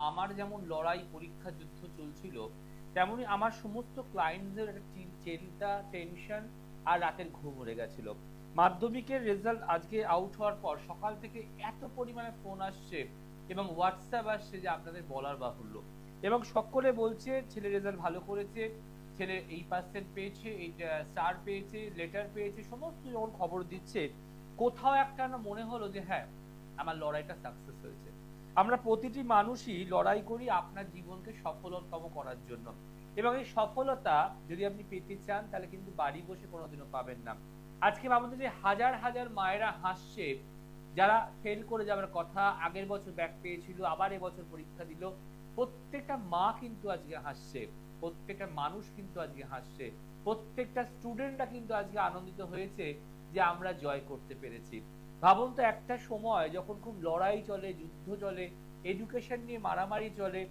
আমার যেমন লড়াই পরীক্ষা যুদ্ধ চলছিল, তেমনি আমার সমস্ত ক্লায়েন্টদের একটা চিন্তা, টেনশন আর রাতের ঘুম উড়ে গেছিল। মাধ্যমিকের রেজাল্ট আজকে আউট হওয়ার পর সকাল থেকে এত পরিমাণে ফোন আসছে এবং হোয়াটসঅ্যাপ আসছে যে আপনাদের বলার বাহুল্য। এবং সকলে বলছে ছেলে রেজাল্ট ভালো করেছে, ছেলে এই পার্সেন্ট পেয়েছে, এই স্টার পেয়েছে, লেটার পেয়েছে, সমস্ত যখন খবর দিচ্ছে, কোথাও একটা না মনে হলো যে হ্যাঁ, আমার লড়াইটা সাকসেস হয়েছে। আমরা প্রতিটি মানুষই লড়াই করি আপনার জীবনকে সফলতম করার জন্য, এবং এই সফলতা যদি আপনি পেতে চান তাহলে কিন্তু বাড়ি বসে কোনোদিনও পাবেন না। আজকে ভাবুন যে হাজার হাজার মায়েরা হাসছে যারা ফেল করে যাওয়ার কথা, আগের বছর ব্যাক পেয়েছিল, আবার এবছর পরীক্ষা দিল। প্রত্যেকটা মা কিন্তু আজকে হাসছে, প্রত্যেকটা মানুষ কিন্তু আজকে হাসছে, প্রত্যেকটা স্টুডেন্টরা কিন্তু আজকে আনন্দিত হয়েছে যে আমরা জয় করতে পেরেছি। ভাবুন তো একটা সময় যখন খুব লড়াই চলে, যুদ্ধ চলে, এডুকেশন নিয়ে মারামারি চলে,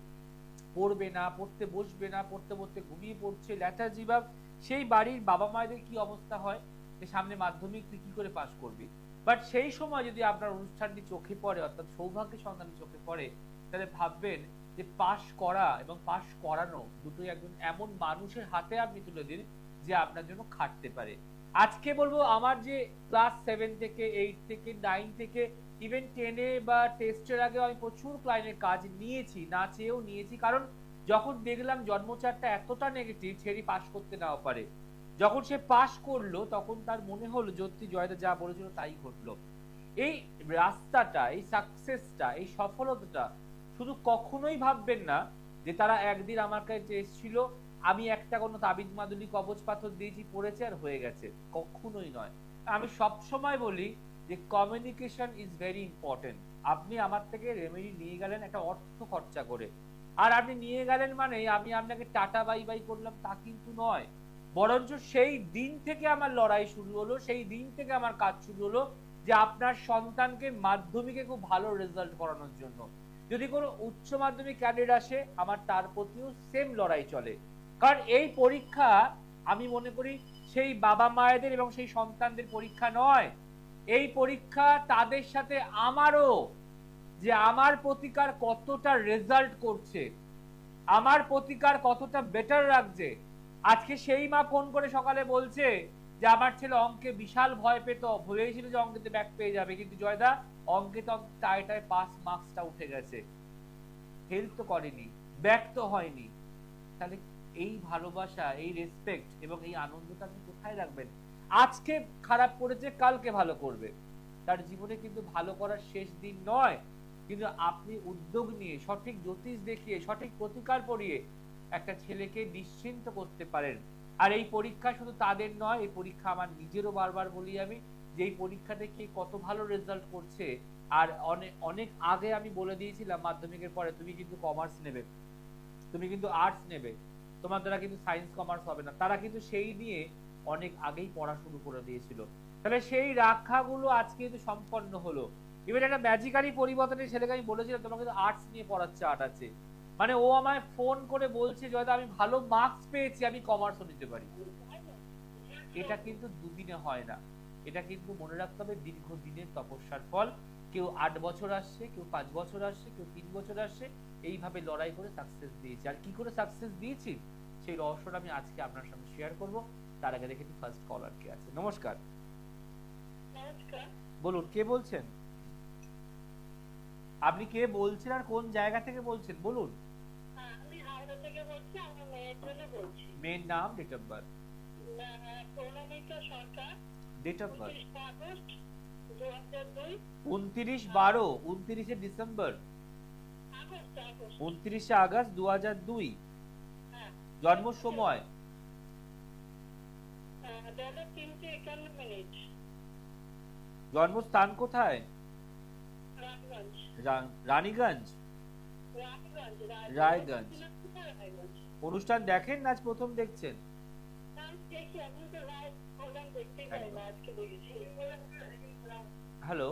পড়বে না, পড়তে বসবে না, পড়তে পড়তে ঘুমিয়ে পড়ছে, ল্যাথার্জি ভাব, সেই বাড়ির বাবা মায়েদের কি অবস্থা হয় যে সামনে মাধ্যমিক তুই কি করে পাস করবি। বাট সেই সময় যদি আপনার অনুষ্ঠানটি চোখে পড়ে, অর্থাৎ সৌভাগ্যের সন্ধানে চোখে পড়ে, তাহলে ভাববেন যে পাস করা এবং পাস করানো দুটোই একজন এমন মানুষের হাতে আপনি তুলে দিন যে আপনার জন্য খাটতে পারে। আজকে বলবো আমার যে ক্লাস 7 থেকে 8 থেকে 9 থেকে ইভেন 10-এ বা টেস্টের আগে আমি প্রচুর ক্লায়েন্টের কাজ নিয়েছি, না চেয়েও নিয়েছি, কারণ যখন দেখলাম জন্মচারটা এতটা নেগেটিভ ছেড়ে পাস করতে নাও পারে, যখন সে পাস করলো তখন তার মনে হলো সত্যি জয়দা যা বলেছিল তাই ঘটলো। এই রাস্তাটা, এই সাকসেসটা, এই সফলতাটা শুধু কখনোই ভাববেন না যে তারা একদিন আমার কাছে এসেছিল, আমি একটা কোনো তাবিজ মাদুলি কবচ পাথর দিয়েছি, পড়েছে আর হয়ে গেছে, কখনোই নয়। আমি সব সময় বলি যে কমিউনিকেশন ইজ ভেরি ইম্পর্টেন্ট। আপনি আমার থেকে রেমেডি নিয়ে গেলেন একটা অর্থ খরচা করে, আর আপনি নিয়ে গেলেন মানে আমি আপনাকে টাটা বাই বাই করলাম তা কিন্তু নয়, বরঞ্চ সেই দিন থেকে আমার লড়াই শুরু হলো, সেই দিন থেকে আমার কাজ শুরু হলো যে আপনার সন্তানকে মাধ্যমিকে খুব ভালো রেজাল্ট করানোর জন্য। যদি কোনো উচ্চ মাধ্যমিক ক্যাডেট আসে আমার তার প্রতিও সেম লড়াই চলে, কারণ এই পরীক্ষা আমি মনে করি সেই বাবা মায়েদের এবং সেই সন্তানদের পরীক্ষা নয়, এই পরীক্ষা তাদের সাথে আমারও, যে আমার প্রতিকার কতটা রেজাল্ট করছে, আমার প্রতিকার কতটা বেটার রাখছে। আজকে সেই মা ফোন করে সকালে বলছে যে আমার ছেলে অঙ্কে বিশাল ভয় পেত, ভেবেছিল যে অঙ্কেতে ব্যাক পেয়ে যাবে, কিন্তু জয়দা অঙ্কে তো টায় পাস মার্কসটা উঠে গেছে, হেল্প তো করেনি, ব্যাক তো হয়নি। তাহলে এই ভালোবাসা, এই রেসপেক্ট এবং এই আনন্দটা আপনি কোথায় রাখবেন? আজকে খারাপ করেছে কালকে ভালো করবে, তার জীবনে কিন্তু ভালো করার শেষ দিন নয়। কিন্তু আপনি উদ্যোগ নিয়ে, সঠিক জ্যোতিষ দেখিয়ে, সঠিক প্রতিকার পড়িয়ে একটা ছেলেকে নিশ্চিন্ত করতে পারেন। আর এই পরীক্ষা শুধু তাদের নয়, এই পরীক্ষা আমার নিজেরও, বারবার বলি আমি, যে এই পরীক্ষা থেকে কত ভালো রেজাল্ট করছে। আর অনেক অনেক আগে আমি বলে দিয়েছিলাম মাধ্যমিকের পরে তুমি কিন্তু কমার্স নেবে, তুমি কিন্তু আর্টস নেবে, তোমার দ্বারা কিন্তু সায়েন্স কমার্স হবে না, তারা কিন্তু সেই নিয়ে অনেক আগেই পড়া শুরু করে দিয়েছিল। তাহলে সেই রাখাগুলো আজকে কিন্তু সম্পন্ন হলো। ইভেন একটা ম্যাজিক্যালি পরিবর্তনের ছেলেকে আমি বলেছিলাম তোমাকে কিন্তু আর্টস নিয়ে পড়াচ্ছে, আর্ট আছে, মানে ও আমায় ফোন করে বলছে জয়দা আমি ভালো মার্কস পেয়েছি, আমি কমার্সও নিতে পারি। এটা কিন্তু দুদিনে হয় না, এটা কিন্তু মনে রাখতে হবে দীর্ঘদিনের তপস্যার ফল। কেউ 8 বছর আসছে, কেউ 5 বছর আসছে, কেউ 3 বছর আসছে, এইভাবে লড়াই করে সাকসেস দিয়েছি। আর কি করে সাকসেস দিয়েছি সেই রহস্যটা আমি আজকে আপনার সামনে শেয়ার করব। তার আগে দেখে ফার্স্ট কলার কে আছে। নমস্কার, বলুন কে বলছেন, আপনি কে বলছেন আর কোন জায়গা থেকে বলছেন বলুন। আমি হাওড়া থেকে বলছি, আমার মেয়ের জন্য বলছি। মেয়ের নাম, date of birth. Pranamita Sarkar. Date of birth 29 August 2002। 29/12, 29 December, August 29 August 2002। হ্যাঁ। জন্ম সময় দাদা 3:51। জন্মস্থান কোথায়? রায়গঞ্জ। রানীগঞ্জ, রায়গঞ্জ। রায়গঞ্জ। অনুষ্ঠান দেখেন না আজ প্রথম দেখছেন? দেখি, আপনি তো রায় প্রোগ্রাম দেখতেই পাই না, আজকে দেখেছি। হ্যালো,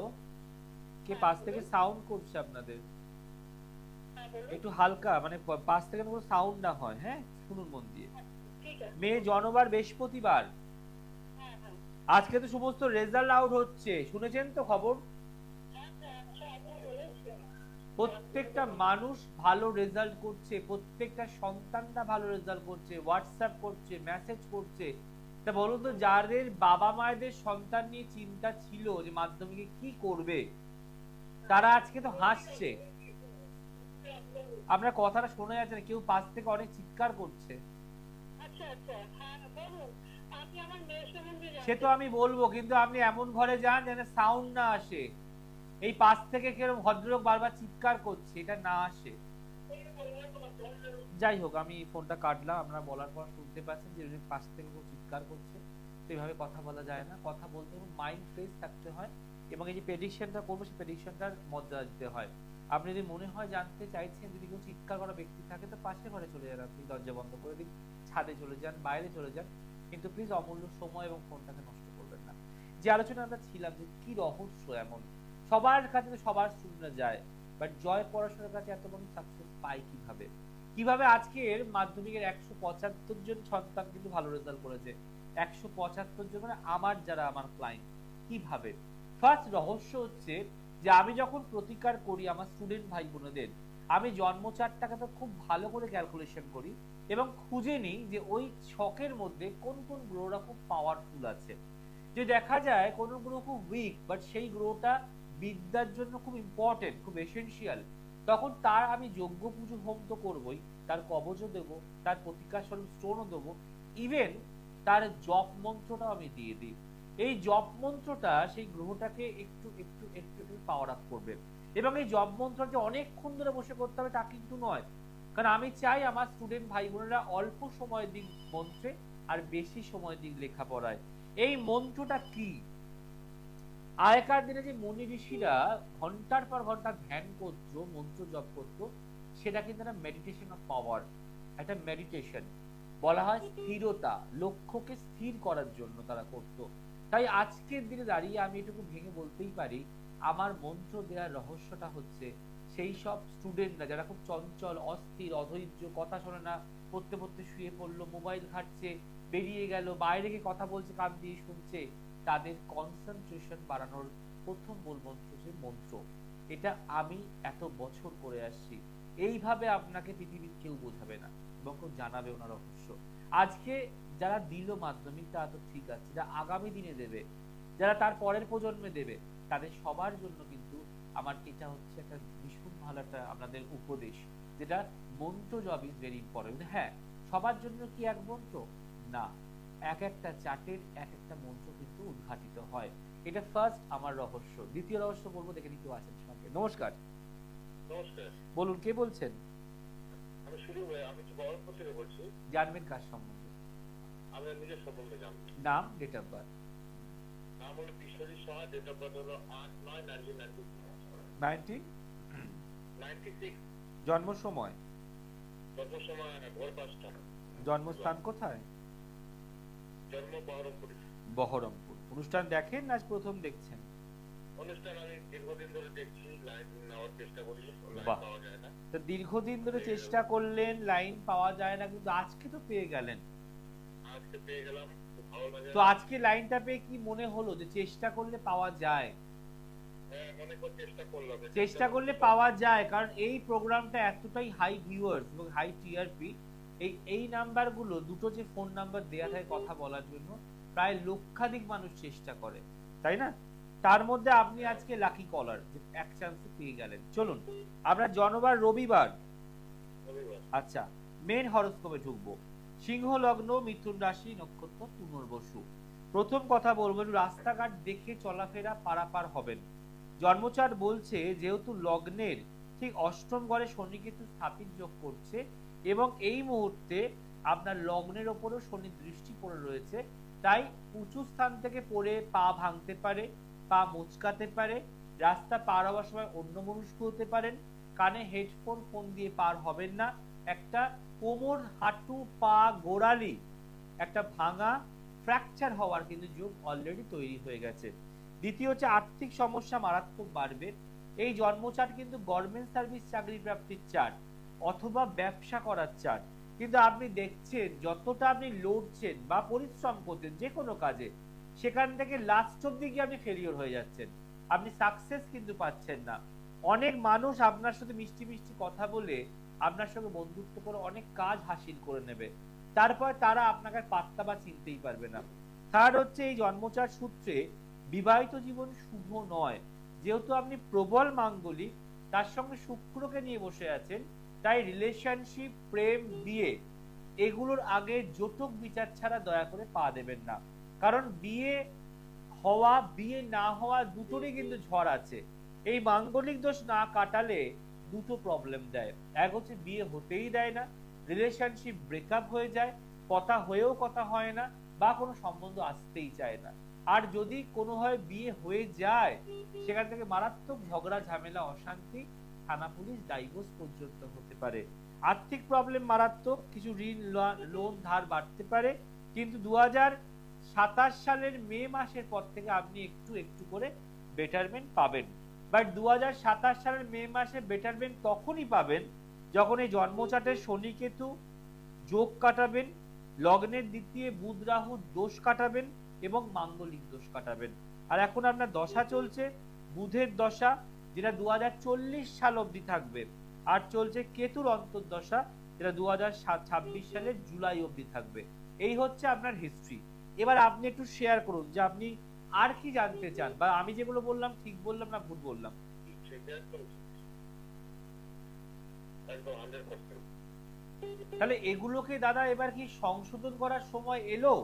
কে পাশ থেকে সাউন্ড করছে আপনাদের? হ্যাঁ, বলুন। একটু হালকা, মানে পাশ থেকে কোনো সাউন্ড না হয়, হ্যাঁ শুনুন মন দিয়ে। ঠিক আছে। মেয়ে জন্মবার বৃহস্পতিবার। হ্যাঁ, হ্যাঁ। আজকে তো সমস্ত রেজাল্ট আউট হচ্ছে, শুনেছেন তো খবর? হ্যাঁ, হ্যাঁ, আপনি বলেছেন। প্রত্যেকটা মানুষ ভালো রেজাল্ট করছে, প্রত্যেকটা সন্তানরা ভালো রেজাল্ট করছে, হোয়াটসঅ্যাপ করছে, মেসেজ করছে। তা বলুন তো, যাদের বাবা মায়েদের সন্তান নিয়ে চিন্তা ছিল যে মাধ্যমিকে কি করবে, তারা আজকে তো হাসছে। আপনার কথাটা শোনা যাচ্ছে না, কেউ পাশ থেকে অনেক চিৎকার করছে। আচ্ছা আচ্ছা, হ্যাঁ বলুন। আপনি আমার মেয়ের সম্বন্ধে সে তো আমি বলবো, কিন্তু আপনি এমন ঘরে যান যেন সাউন্ড না আসে। এই পাশ থেকে কেরম ভদ্রলোক বারবার চিৎকার করছে, এটা না আসে। যাই হোক, আমি ফোনটা কাটলাম। আপনারা বলার পর শুনতে পাচ্ছেন যে পাশ থেকে কেউ চিৎকার করছে। তো এইভাবে কথা বলা যায় না। কথা বলতে হবে, মাইন্ড ফ্রেশ থাকতে হয়, এবং এই যে প্রেডিকশনটা করবো সেই প্রেডিকশনটার মর্যাদা দিতে হয়। আপনি যদি মনে হয় জানতে চাইছেন, যদি কেউ চিৎকার করা ব্যক্তি থাকে, তো পাশে ঘরে চলে যান, আপনি দরজা বন্ধ করে দিন, ছাদে চলে যান, বাইরে চলে যান, কিন্তু প্লিজ অমূল্য সময় এবং ফোনটাকে নষ্ট করবেন না। যে আলোচনা আমরা ছিলাম যে কি রহস্য এমন, সবার কাছে তো সবার স্টুডেন্টরা যায়, বাট জয় পড়াশোনার কাছে এত বড় সাকসেস পায় কিভাবে? কিভাবে আজকের মাধ্যমিকের 175 জন সন্তান কিন্তু ভালো রেজাল্ট করেছে? 175 জন মানে আমার যারা আমার ক্লায়েন্ট। কিভাবে? ফার্স্ট রহস্য হচ্ছে যে আমি যখন প্রতিকার করি আমার স্টুডেন্ট ভাই বোনেদের, আমি জন্ম চার্টটাকে তো খুব ভালো করে ক্যালকুলেশন করি এবং খুঁজে নিই যে ওই ছকের মধ্যে কোন কোন গ্রহরা খুব পাওয়ারফুল আছে। যে দেখা যায় কোন গ্রহ খুব উইক, বাট সেই গ্রহটা বিদ্যার জন্য খুব ইম্পর্টেন্ট, খুব এসেনশিয়াল, তখন তার আমি যজ্ঞ পুজো হোম তো করবই, তার কবচও দেবো, তার প্রতিকার স্বরূপ স্টোনও দেবো, ইভেন তার জপ মন্ত্রটাও আমি দিয়ে দিই। এই জপ মন্ত্রটা সেই গ্রহটাকে একটু একটু একটু একটু পাওয়ার আপ করবে। এবং এই জপ মন্ত্রটা যে অনেকক্ষণ ধরে বসে করতে হবে তা কিন্তু নয়, কারণ আমি চাই আমার স্টুডেন্ট ভাই বোনেরা অল্প সময় দিক মন্ত্রে আর বেশি সময় দিক লেখাপড়ায়। এই মন্ত্রটা কি? আগেকার দিনে যে মুনি ঋষিরা ঘন্টার পর ঘন্টা ধ্যান করতো, মন্ত্র জপ করতো, সেটা কিন্তু একটা মেডিটেশন অফ পাওয়ার, একটা মেডিটেশন। বলা হয় স্থিরতা, লক্ষ্যকে স্থির করার জন্য তারা করত। তাই আজকের দিনে দাঁড়িয়ে আমি এটুকু ভেঙে বলতেই পারি, আমার মন্ত্র দেওয়ার রহস্যটা হচ্ছে সেই সব স্টুডেন্টরা যারা খুব চঞ্চল, অস্থির, অধৈর্য, কথা শোনে না, পড়তে পড়তে শুয়ে পড়লো, মোবাইল ঘাটছে, বেরিয়ে গেল, বাইরে গিয়ে কথা বলছে, কান দিয়ে শুনছে, তাদের কনসেন্ট্রেশন বাড়ানোর প্রথম মূল মন্ত্র হচ্ছে মন্ত্র। এটা আমি এত বছর করে আসছি। এইভাবে আপনাকে পৃথিবীর কেউ বোঝাবে না এবং কেউ জানাবেও না রহস্য। আজকে যারা দিল মাধ্যমিক তারা তো ঠিক আছে, যারা আগামী দিনে দেবে, যারা তার পরের প্রজন্মে দেবে, তাদের সবার জন্য কিন্তু আমার এটা হচ্ছে একটা ভীষণ ভালো একটা আপনাদের উপদেশ, যেটা মন্ত্র জব ইজ ভেরি ইম্পর্টেন্ট। হ্যাঁ, সবার জন্য কি এক মন্ত্র? না, এক একটা চার্টের এক একটা মন্ত্র কিন্তু উদ্ঘাটিত হয়। এটা ফার্স্ট আমার রহস্য। দ্বিতীয় রহস্য বলবো, দেখে কেউ আছেন সঙ্গে। নমস্কার। নমস্কার। বলুন, কে বলছেন? আমি শুরু আমি তো বহরমপুর থেকে বলছি। জানবেন কার সম্বন্ধে? আমি নিজের সম্বন্ধে জানবো। নাম, ডেট অফ বার্থ? নাম হলো Biswajit Saha, date of birth হলো 1996। 96। জন্ম সময়? জন্ম সময় ভোর 5টা। জন্মস্থান কোথায়? জন্ম বহরমপুর। বহরমপুর। অনুষ্ঠান দেখেন না আজ প্রথম দেখছেন? অনুষ্ঠান আমি দীর্ঘদিন ধরে দেখছি, লাইন নেওয়ার চেষ্টা করি, লাইন বাহ। পাওয়া যায় না। তো দীর্ঘদিন ধরে চেষ্টা করলেন, লাইন পাওয়া যায় না, কিন্তু আজকে তো পেয়ে গেলেন। আজকে পেয়ে গেলাম, খুব ভালো লাগে। তো আজকে লাইনটা পেয়ে কি মনে হলো যে চেষ্টা করলে পাওয়া যায়? হ্যাঁ, মনে করে চেষ্টা করলাম। চেষ্টা করলে পাওয়া যায়, কারণ এই প্রোগ্রামটা এতটাই হাই ভিউয়ার্স এবং হাই টিআরপি। এই নাম্বারগুলো, দুটো যে ফোন নাম্বার দেয়া থাকে কথা বলার জন্য, প্রায় লক্ষাধিক মানুষ চেষ্টা করে, তাই না? তার মধ্যে আপনি আজকে লাকি কলার, যে এক চান্সে পেয়ে গেলেন। চলুন, আমরা জনবার রবিবার। আচ্ছা, মেন হরোস্কোপে ঢুকবো। সিংহ লগ্ন, মিথুন রাশি, নক্ষত্র পুনর্বসু। প্রথম কথা বলবো, রাস্তাঘাট দেখে চলাফেরা পারাপার হবেন। জন্মচার্ট বলছে যেহেতু লগ্নের ঠিক অষ্টম ঘরে শনি কেতু স্থাপিত যোগ করছে, এবং এই মুহূর্তে আপনার লগ্নের ওপরও শনি দৃষ্টি পড়ে রয়েছে, তাই উঁচু স্থান থেকে পড়ে পা ভাঙতে পারে, পা মুচকাতে পারে, রাস্তা পার হওয়ার সময় অন্যমনস্ক হতে পারেন, কানে হেডফোন ফোন দিয়ে পার হবেন না, একটা কোমর, হাঁটু, পা, গোড়ালি একটা ভাঙা, ফ্র্যাকচার হওয়ার কিন্তু যোগ অলরেডি তৈরি হয়ে গেছে। দ্বিতীয় হচ্ছে আর্থিক সমস্যা মারাত্মক বাড়বে। এই জন্মচার্ট কিন্তু গভর্নমেন্ট সার্ভিস চাকরি প্রাপ্তির চার্ট অথবা ব্যবসা করার চার্ট, কিন্তু আপনি দেখছেন যতটা আপনি লড়ছেন বা পরিশ্রম করছেন যে কোনো কাজে, সেখান থেকে লাস্ট অব্দি গিয়ে আপনি ফেলিওর হয়ে যাচ্ছেন, আপনি সাকসেস কিন্তু পাচ্ছেন না। অনেক মানুষ আপনার সাথে মিষ্টি মিষ্টি কথা বলে আপনার সঙ্গে বন্ধুত্ব করে অনেক কাজ হাসিল করে নেবে, তারপর তারা আপনাকে আর পাত্তা বা চিনতেই পারবে না। থার্ড হচ্ছে এই জন্মচার সূত্রে বিবাহিত জীবন শুভ নয়, যেহেতু আপনি প্রবল মাঙ্গলিক, তার সঙ্গে শুক্রকে নিয়ে বসে আছেন, তাই রিলেশনশিপ, প্রেম, বিয়ে এগুলোর আগে জটক বিচার ছাড়া দয়া করে পা দেবেন না। কারণ বিয়ে হওয়া, বিয়ে না হওয়া দুটোরই কিন্তু ঝড় আছে। এই মাঙ্গলিক দোষ না কাটালে দুটো প্রবলেম দেয়। এক হচ্ছে বিয়ে হতেই দেয় না, রিলেশনশিপ ব্রেকআপ হয়ে যায়, কথা হয়েও কথা হয় না, বা কোনো সম্বন্ধ আসতেই চায় না। আর যদি কোনোভাবে বিয়ে হয়ে যায়, সেখান থেকে মারাত্মক ঝগড়া, ঝামেলা, অশান্তি, থানা পুলিশ, ডাইভোর্স পর্যন্ত হতে পারে। আর্থিক প্রবলেম মারাত্মক, কিছু ঋণ, লোন, ধার বাড়তে পারে, কিন্তু 2027 সালের মে মাসের পর থেকে আপনি একটু একটু করে বেটারমেন্ট পাবেন। বাট 2027 সালের মে মাসে বেটারমেন্ট তখনই পাবেন যখন এই জন্মচাটের শনি কেতু যোগ কাটাবেন, লগ্নের দ্বিতীয় বুধ রাহু দোষ কাটাবেন এবং মাঙ্গলিক দোষ কাটাবেন। আর এখন আপনার দশা চলছে বুধের দশা, যেটা 2040 সাল অবধি থাকবে, আর চলছে কেতুর অন্তর্দশা, যেটা 2026 সালের জুলাই অবধি থাকবে। এই হচ্ছে আপনার হিস্ট্রি। এবার আপনি একটু শেয়ার করুন যে আপনি আর কি জানতে চান, বা আমি যেগুলো বললাম ঠিক বললাম না ভুল বললাম। সেটা একদম একদম 100%। তাহলে এগুলোকে দাদা এবার কি সংশোধন করার সময় এলো,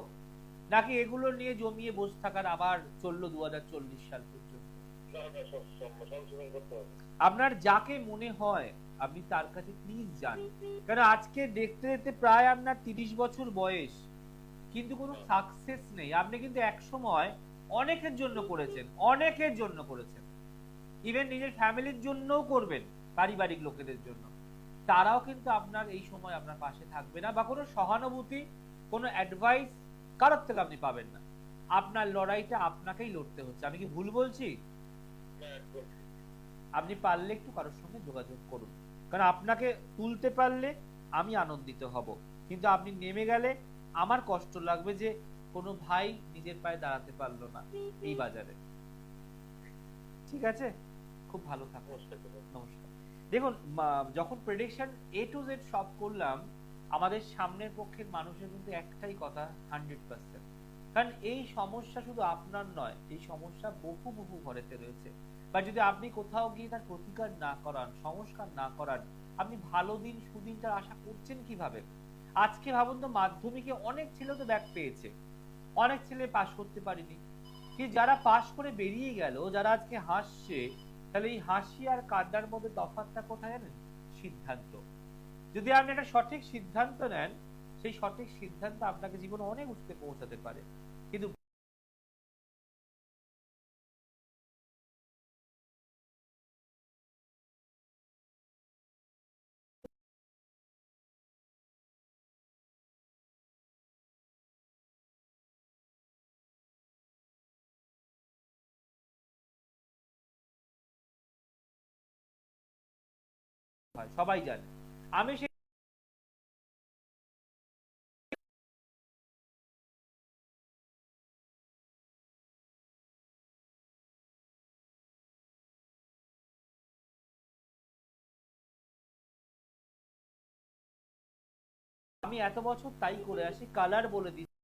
নাকি এগুলো নিয়ে জমিয়ে বসে থাকার আবার চললো 2040 সাল পর্যন্ত? না, না, সংশোধন করতে হবে। আপনার যাকে মনে হয় আপনি তার কাছে প্লিজ যান। কারণ আজকে দেখতে দেখতে প্রায় আপনার 30 বছর বয়স, কিন্তু কোনো সাকসেস নেই। আপনি কিন্তু এক সময় অনেকের জন্য করেছেন, অনেকের জন্য করেছেন, ইভেন নিজের ফ্যামিলির জন্যও করবেন, পারিবারিক লোকেদের জন্য, তারাও কিন্তু আপনার এই সময় আপনার পাশে থাকবে না, বা কোনো সহানুভূতি, কোনো অ্যাডভাইস কারোর থেকে আপনি পাবেন না। আপনার লড়াইটা আপনাকেই লড়তে হচ্ছে। আমি কি ভুল বলছি? না, একদম ঠিক। আপনি পারলে একটু কারোর সঙ্গে যোগাযোগ করুন, কারণ আপনাকে তুলতে পারলে আমি আনন্দিত হব, কিন্তু আপনি নেমে গেলে আমার কষ্ট লাগবে যে কোনো ভাই নিজের পায়ে দাঁড়াতে পারলো না এই বাজারে। ঠিক আছে, খুব ভালো থাকুন। নমস্কার দাদা। নমস্কার। দেখুন, যখন প্রেডিকশন A to Z সব করলাম, আমাদের সামনের পক্ষের মানুষের কিন্তু একটাই কথা, 100%। কারণ এই সমস্যা শুধু আপনার নয়, এই সমস্যা বহু বহু ঘরেতে রয়েছে। বা যদি আপনি কোথাও গিয়ে তার প্রতিকার না করান, সংস্কার না করান, আপনি ভালো দিন সুদিনটার আশা করছেন কিভাবে? আজকে ভাবুন তো, মাধ্যমিকে অনেক ছেলে তো ব্যাক পেয়েছে, অনেক ছেলে পাশ করতে পারেনি, কিন্তু যারা পাশ করে বেরিয়ে গেল, যারা আজকে হাসছে, তাহলে এই হাসি আর কান্নার মধ্যে তফাৎটা কোথায় জানেন? সিদ্ধান্ত। যদি আপনি একটা সঠিক সিদ্ধান্ত নেন, সেই সঠিক সিদ্ধান্ত আপনাকে জীবনে অনেক উচ্চতে পৌঁছাতে পারে। কিন্তু সবাই জানে, আমি সেই আমি এত বছর তাই করে আসি, কালার বলে দিচ্ছি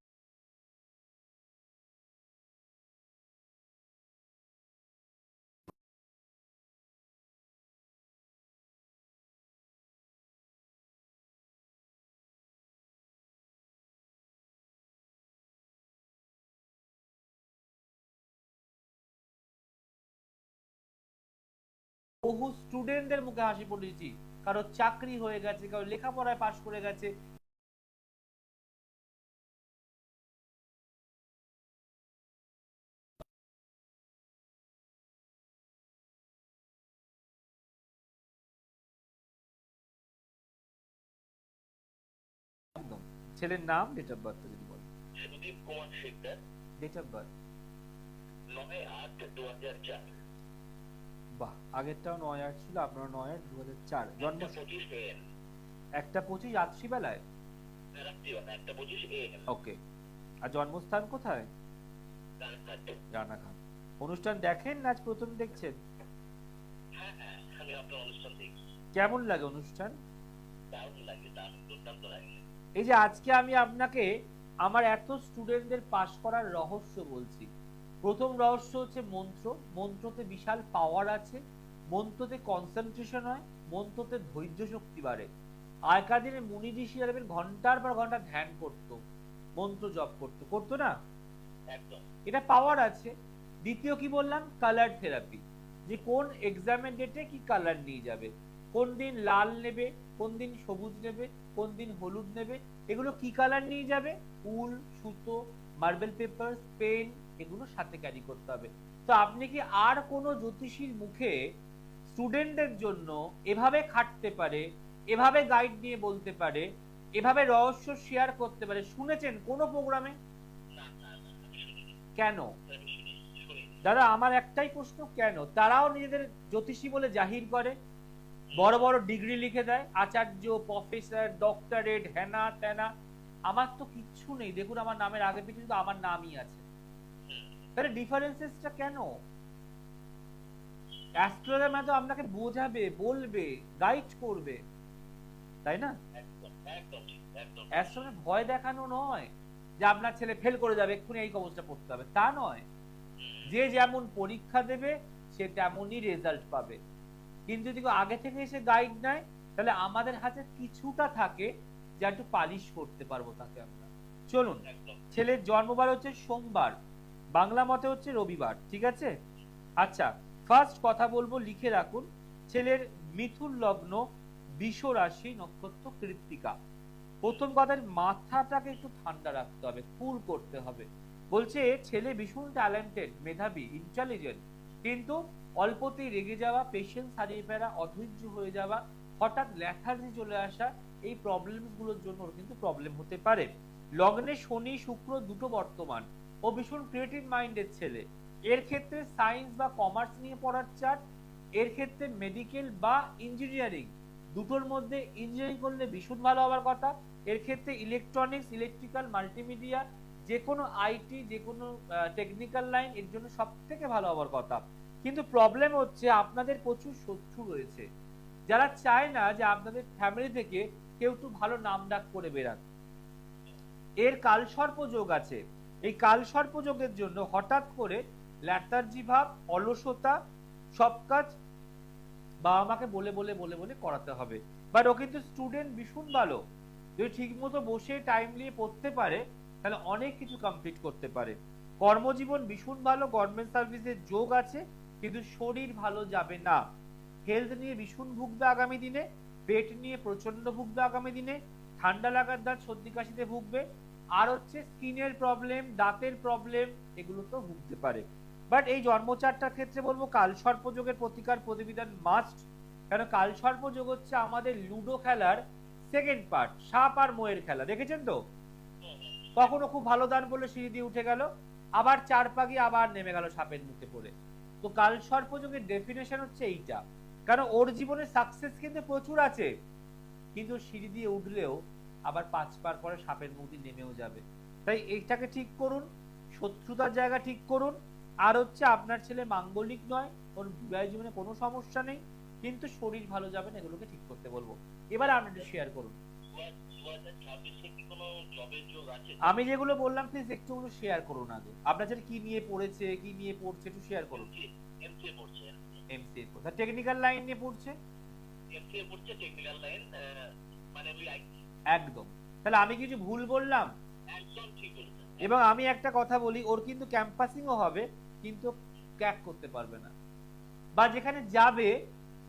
বহু স্টুডেন্টদের মুখে হাসি পড়েছি, কারো চাকরি হয়ে গেছে, কারো লেখাপড়ায় পাশ করে গেছে। একদম। ছেলের নাম, ডেট অফ বার্থ যদি বলেন। Sudip Kumar Sikdar, date of birth? 9/8/2004। বাহ, আগেরটাও 9/8 ছিল, আপনার 9/8/2004 জন্ম। 1:25 AM। 1:25 রাত্রিবেলায়? রাত্রিবেলা 1:25 AM। ওকে। আর জন্মস্থান কোথায়? রানাঘাট। রানাঘাট। অনুষ্ঠান দেখেন না আজ প্রথম দেখছেন? হ্যাঁ, হ্যাঁ। আমি আপনার অনুষ্ঠান দেখি, কেমন লাগে অনুষ্ঠান? দারুণ লাগে, দারুণ দুর্দান্ত লাগে। এই যে আজকে আমি আপনাকে আমার এত স্টুডেন্টদের পাশ করার রহস্য বলছি। প্রথম রহস্য হচ্ছে মন্ত্র। মন্ত্রতে বিশাল পাওয়ার আছে, মন্ত্রতে কনসেন্ট্রেশন হয়, মন্ত্রতে ধৈর্য শক্তি বাড়ে। আগেকার দিনে মুনি ঋষিরা দেখবেন ঘন্টার পর ঘন্টা ধ্যান করতো, মন্ত্র জপ করতো, করতো না? একদম। এটা পাওয়ার আছে। দ্বিতীয় কি বললাম? কালার থেরাপি, যে কোন এক্সামের ডেটে কি কালার নিয়ে যাবে, কোন দিন লাল নেবে, কোন দিন সবুজ নেবে, কোন দিন হলুদ নেবে, এগুলো কি কালার নিয়ে যাবে, উল, সুতো, মার্বেল পেপার, পেন, এগুলো সাথে ক্যারি করতে হবে। তো আপনি কি আর কোনো জ্যোতিষীর মুখে স্টুডেন্টদের জন্য এভাবে খাটতে পারে, এভাবে গাইড নিয়ে বলতে পারে, এভাবে রহস্য শেয়ার করতে পারে শুনেছেন কোনো প্রোগ্রামে? না না না, আমি শুনিনি, কেন? আমি শুনিনি। দাদা আমার একটাই প্রশ্ন, কেন? তারাও নিজেদের জ্যোতিষী বলে জাহির করে, বড় বড় ডিগ্রি লিখে দেয়, আচার্য, প্রফেসর, ডক্টরেট, হেনা তেনা। আমার তো কিচ্ছু নেই, দেখুন আমার নামের আগে পিছনে তো আমার নামই আছে। তাহলে ডিফারেন্সেসটা কেন? অ্যাস্ট্রোলজার মানে তো আপনাকে বোঝাবে, বলবে, গাইড করবে, তাই না? একদম একদম ঠিক, একদম। অ্যাস্ট্রোলজার ভয় দেখানো নয় যে আপনার ছেলে ফেল করে যাবে, এক্ষুনি এই কাগজটা পড়তে হবে, তা নয়। যে যেমন পরীক্ষা দেবে সে তেমনই রেজাল্ট পাবে। কিন্তু যদি কেউ আগে থেকে এসে গাইড নেয়, তাহলে আমাদের হাতে কিছুটা থাকে যা একটু পালিশ করতে পারবো তাকে আমরা। চলুন, একদম। ছেলের জন্মবার হচ্ছে সোমবার, বাংলা মতে হচ্ছে রবিবার, ঠিক আছে? আচ্ছা, ফার্স্ট কথা বলবো, লিখে রাখুন। ছেলের মিথুন লগ্ন, বৃষ রাশি, নক্ষত্র কৃত্তিকা। প্রথম কথা, মাথাটাকে একটু ঠান্ডা রাখতে হবে, কুল করতে হবে। বলছে ছেলে ভীষণ ট্যালেন্টেড, মেধাবী, ইন্টেলিজেন্ট, কিন্তু অল্পতেই রেগে যাওয়া, পেশেন্স হারিয়ে ফেলা, অধৈর্য হয়ে যাওয়া, হঠাৎ ল্যাথার্জি চলে আসা, এই প্রবলেম গুলোর জন্য ওর কিন্তু প্রবলেম হতে পারে। লগ্নে শনি শুক্র দুটো বর্তমান, ও ভীষণ ক্রিয়েটিভ মাইন্ডের ছেলে। এর ক্ষেত্রে সায়েন্স বা কমার্স নিয়ে পড়ার চার্ট, এর ক্ষেত্রে মেডিকেল বা ইঞ্জিনিয়ারিং, দুটোর মধ্যে ইঞ্জিনিয়ারিং করলে ভীষণ ভালো হওয়ার কথা। এর ক্ষেত্রে ইলেকট্রনিক্স, ইলেকট্রিক্যাল, মাল্টিমিডিয়া, যে কোনো আইটি, যে কোনো টেকনিক্যাল লাইন এর জন্য সব থেকে ভালো হওয়ার কথা। কিন্তু প্রবলেম হচ্ছে আপনাদের প্রচুর শত্রু রয়েছে, যারা চায় না যে আপনাদের ফ্যামিলি থেকে কেউ একটু ভালো নাম ডাক করে বেরান। এর কালসর্প যোগ আছে। এই কালসর্প যোগের জন্য হঠাৎ করে ল্যাথার্জি ভাব, অলসতা, সব কাজ বাবা মাকে বলে বলে বলে বলে করাতে হবে। বাট ও কিন্তু স্টুডেন্ট ভীষণ ভালো, যদি ঠিক মতো বসে টাইম নিয়ে পড়তে পারে তাহলে অনেক কিছু কমপ্লিট করতে পারে। কর্মজীবন ভীষণ ভালো, গভর্নমেন্ট সার্ভিসের যোগ আছে, কিন্তু শরীর ভালো যাবে না। হেলথ নিয়ে ভীষণ ভুগবে আগামী দিনে, পেট নিয়ে প্রচন্ড ভুগবে আগামী দিনে, ঠান্ডা লাগার দাঁত, সর্দি কাশিতে ভুগবে, আর হচ্ছে স্কিনের প্রবলেম, দাঁতের প্রবলেম, এগুলো তো ভুগতে পারে। বাট এই জন্মচারটার ক্ষেত্রে বলবো কালসর্প যোগের প্রতিকার প্রতিবিধান মাস্ট। কারণ কালসর্প যোগ হচ্ছে আমাদের লুডো খেলার সেকেন্ড পার্ট, সাপ আর ময়ের খেলা, দেখেছেন তো? কখনো খুব ভালো দান বলে সিঁড়ি দিয়ে উঠে গেল, আবার চার পা গিয়ে আবার নেমে গেল সাপের মুখে পড়ে। তো কালসর্প যোগের ডেফিনেশন হচ্ছে এইটা। কারণ ওর জীবনে সাকসেস কিন্তু প্রচুর আছে, কিন্তু সিঁড়ি দিয়ে উঠলেও আবার 5 পার পরে সাপের মুখ দিয়ে নেমেও যাবে। তাই এইটাকে ঠিক করুন, শত্রুতার জায়গা ঠিক করুন। আর হচ্ছে আপনার ছেলে মাঙ্গলিক নয়, ওর বিবাহ জীবনে কোনো সমস্যা নেই, কিন্তু শরীর ভালো যাবে না, এগুলোকে ঠিক করতে বলবো। এবার আপনি একটু শেয়ার করুন। 2026 কি কোনো জবের যোগ আছে? আমি যেগুলো বললাম প্লিজ একটু শেয়ার করুন আগে। আপনার ছেলে কি নিয়ে পড়েছে, কি নিয়ে পড়ছে, একটু শেয়ার করুন। এমসিএ পড়ছে। এমসিএ পড়ছে, টেকনিক্যাল লাইন নিয়ে পড়ছে? এমসিএ পড়ছে, টেকনিক্যাল লাইন, মানে ওই আইটি। একদম। তাহলে আমি কিছু ভুল বললাম? একদম ঠিক বলেছেন। এবং আমি একটা কথা বলি, ওর কিন্তু ক্যাম্পাসিংও হবে, কিন্তু ক্র্যাক করতে পারবে না, বা যেখানে যাবে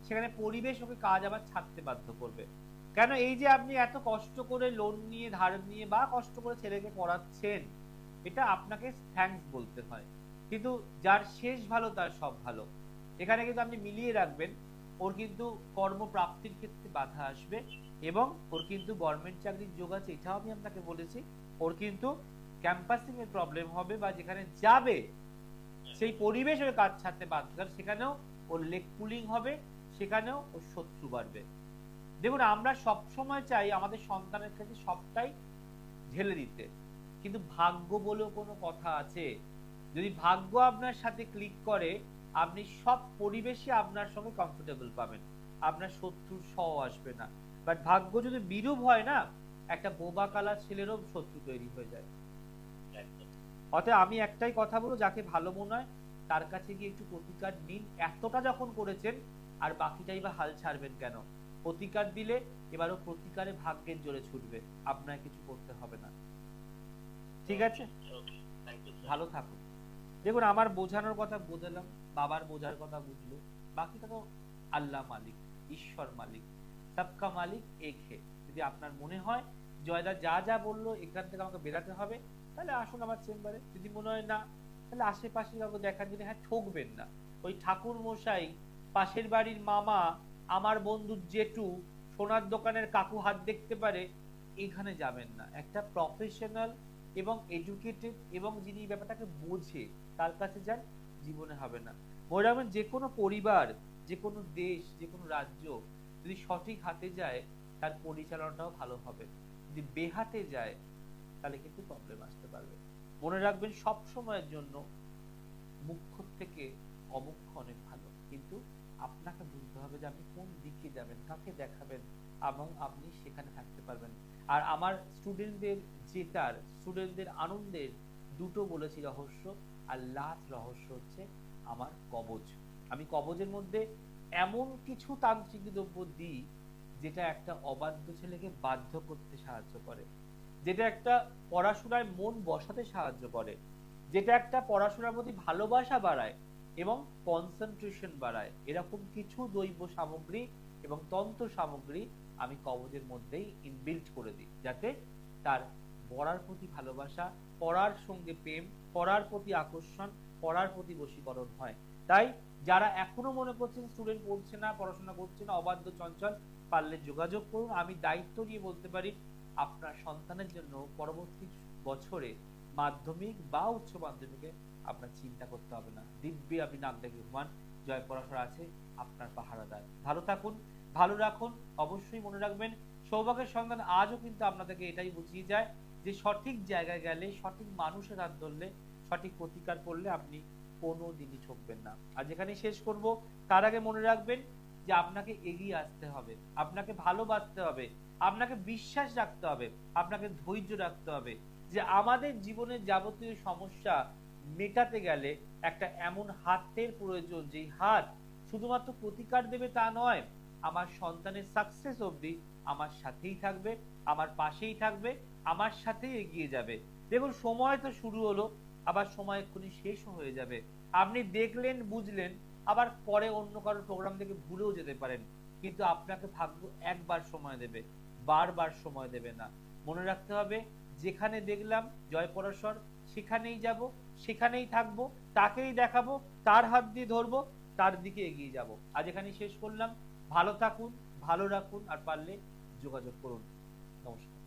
সেখানে পরিবেশ ওকে কাজ আবার ছাড়তে বাধ্য করবে। কেন? এই যে আপনি এত কষ্ট করে লোন নিয়ে, ধার নিয়ে, বা কষ্ট করে ছেলেকে পড়াচ্ছেন, এটা আপনাকে থ্যাঙ্কস বলতে হয়। কিন্তু যার শেষ ভালো তার সব ভালো। এখানে কিন্তু আপনি মিলিয়ে রাখবেন, ওর কিন্তু কর্মপ্রাপ্তির ক্ষেত্রে বাধা আসবে, এবং ওর কিন্তু গভর্নমেন্ট চাকরির যোগ আছে, এটাও আমি আপনাকে বলেছি। ওর কিন্তু ক্যাম্পাসিং এর প্রবলেম হবে, বা যেখানে যাবে সেই পরিবেশ ওর কাজ ছাড়তে বাধ্য, কারণ সেখানেও ওর লেগ পুলিং হবে, সেখানেও ওর শত্রু বাড়বে। দেখুন, আমরা সব সময় চাই আমাদের সন্তানের কাছে সবটাই ঢেলে দিতে, কিন্তু ভাগ্য বলেও কোনো কথা আছে। যদি ভাগ্য আপনার সাথে ক্লিক করে আপনি সব পরিবেশে আপনার সঙ্গে কমফোর্টেবল পাবেন, আপনার শত্রুর ছ আসবে না। বাট ভাগ্য যদি বিরূপ হয় না, একটা বোবা কালা ছেলেরও শত্রু তৈরি হয়ে যায়। অতএব আমি একটাই কথা বলবো, যাকে ভালো মনে হয় তার কাছে গিয়ে একটু প্রতিকার নিন। এতটা যখন করেছেন আর বাকিটাই বা হাল ছাড়বেন কেন? প্রতিকার দিলে এবারও প্রতিকারে ভাগ্যের জোরে ছুটবে, আপনার কিছু করতে হবে না। ঠিক আছে, ভালো থাকুন। দেখুন, আমার বোঝানোর কথা বোঝালাম, বাবার বোঝার কথা বুঝলো, বাকিটা তো আল্লাহ মালিক, ঈশ্বর মালিক, সবকা মালিক এক হে। যদি আপনার মনে হয় জয়দা যা যা বললো এখান থেকে আমাকে বেরাতে হবে, তাহলে আসুন আমার চেম্বারে। যদি মনে হয় না, তাহলে আশেপাশে কাউকে দেখার জন্য, হ্যাঁ ঠকবেন না। ওই ঠাকুর মশাই, পাশের বাড়ির মামা, আমার বন্ধুর জেঠু, সোনার দোকানের কাকু হাত দেখতে পারে, এখানে যাবেন না। একটা প্রফেশনাল এবং এডুকেটেড এবং যিনি ব্যাপারটাকে বোঝে তার কাছে যান, জীবনে হবে না। মনে রাখবেন, যে কোনো পরিবার, যে কোনো দেশ, যে কোনো রাজ্য যদি সঠিক হাতে যায় তার পরিচালনাটাও ভালো হবে। যদি বেহাতে যায় তাহলে কিন্তু প্রবলেম আসতে পারবে। মনে রাখবেন, সব সময়ের জন্য মুখ্য থেকে অমুখ্য অনেক ভালো, কিন্তু আপনাকে বুঝতে হবে যে আপনি কোন দিকে যাবেন, কাকে দেখাবেন, এবং আপনি সেখানে থাকতে পারবেন। আর আমার স্টুডেন্টদের জেতার, স্টুডেন্টদের আনন্দের দুটো বলেছি রহস্য, আর লাস্ট রহস্য হচ্ছে আমার কবজ। আমি কবজের মধ্যে এমন কিছু তান্ত্রিক দ্রব্য দিই যেটা একটা অবাধ্য ছেলেকে বাধ্য করতে সাহায্য করে, যেটা একটা পড়াশোনায় মন বসাতে সাহায্য করে, যেটা একটা পড়াশোনার প্রতি ভালোবাসা বাড়ায় এবং কনসেন্ট্রেশন বাড়ায়। এরকম কিছু দৈব সামগ্রী এবং তন্ত্র সামগ্রী আমি কবজের মধ্যেই ইনবিল্ট করে দিই, যাতে তার পড়ার প্রতি ভালোবাসা, পড়ার সঙ্গে প্রেম, পড়ার প্রতি আকর্ষণ, পড়ার প্রতি বশীকরণ হয়। তাই যারা এখনো মনে করছেন স্টুডেন্ট পড়ছে না, পড়াশোনা করছে না, অবাধ্য চঞ্চল, পারলে যোগাযোগ করুন। আমি দায়িত্ব নিয়ে বলতে পারি, আপনার সন্তানের জন্য পরবর্তী বছরে মাধ্যমিক বা উচ্চ মাধ্যমিকে আপনার চিন্তা করতে হবে না। দিব্যি আপনি নাম দেখে ঘুমান, জয় পরাশর আছে আপনার পাহারাদার। ভালো থাকুন, ভালো রাখুন। অবশ্যই মনে রাখবেন, সৌভাগ্যের সন্ধান আজও কিন্তু আপনাদেরকে এটাই বুঝিয়ে যায় যে সঠিক জায়গায় গেলে, সঠিক মানুষের হাত ধরলে, সঠিক প্রতিকার করলে আপনি কোনো দিনই ঠকবেন না। আর যেখানে শেষ করব তার আগে মনে রাখবেন যে আপনাকে এগিয়ে আসতে হবে, আপনাকে ভালোবাসতে হবে, আপনাকে বিশ্বাস রাখতে হবে, আপনাকে ধৈর্য রাখতে হবে। যে আমাদের জীবনের যাবতীয় সমস্যা মেটাতে গেলে একটা এমন হাতের প্রয়োজন, যেই হাত শুধুমাত্র প্রতিকার দেবে তা নয়, আমার সন্তানের সাকসেস অবধি আমার সাথেই থাকবে, আমার পাশেই থাকবে, আমার সাথেই এগিয়ে যাবে। দেখুন, সময় তো শুরু হলো, আবার সময় এক্ষুনি শেষও হয়ে যাবে। আপনি দেখলেন, বুঝলেন, আবার পরে অন্য কারোর প্রোগ্রাম থেকে ভুলেও যেতে পারেন, কিন্তু আপনাকে ভাগ্য একবার সময় দেবে, বারবার সময় দেবে না। মনে রাখতে হবে, যেখানে দেখলাম জয় পরাশর, সেখানেই যাব, সেখানেই থাকবো, তাকেই দেখাবো, তার হাত দিয়ে ধরবো, তার দিকে এগিয়ে যাব। আজ এখানেই শেষ করলাম। ভালো থাকুন, ভালো রাখুন, আর পারলে যোগাযোগ করুন। নমস্কার।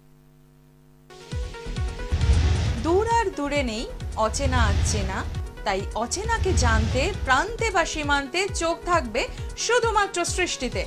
দূর আর দূরে নেই অচেনা আচেনা, তাই অচেনাকে জানতে প্রান্তে বা সীমান্তে চোখ থাকবে শুধুমাত্র সৃষ্টিতে।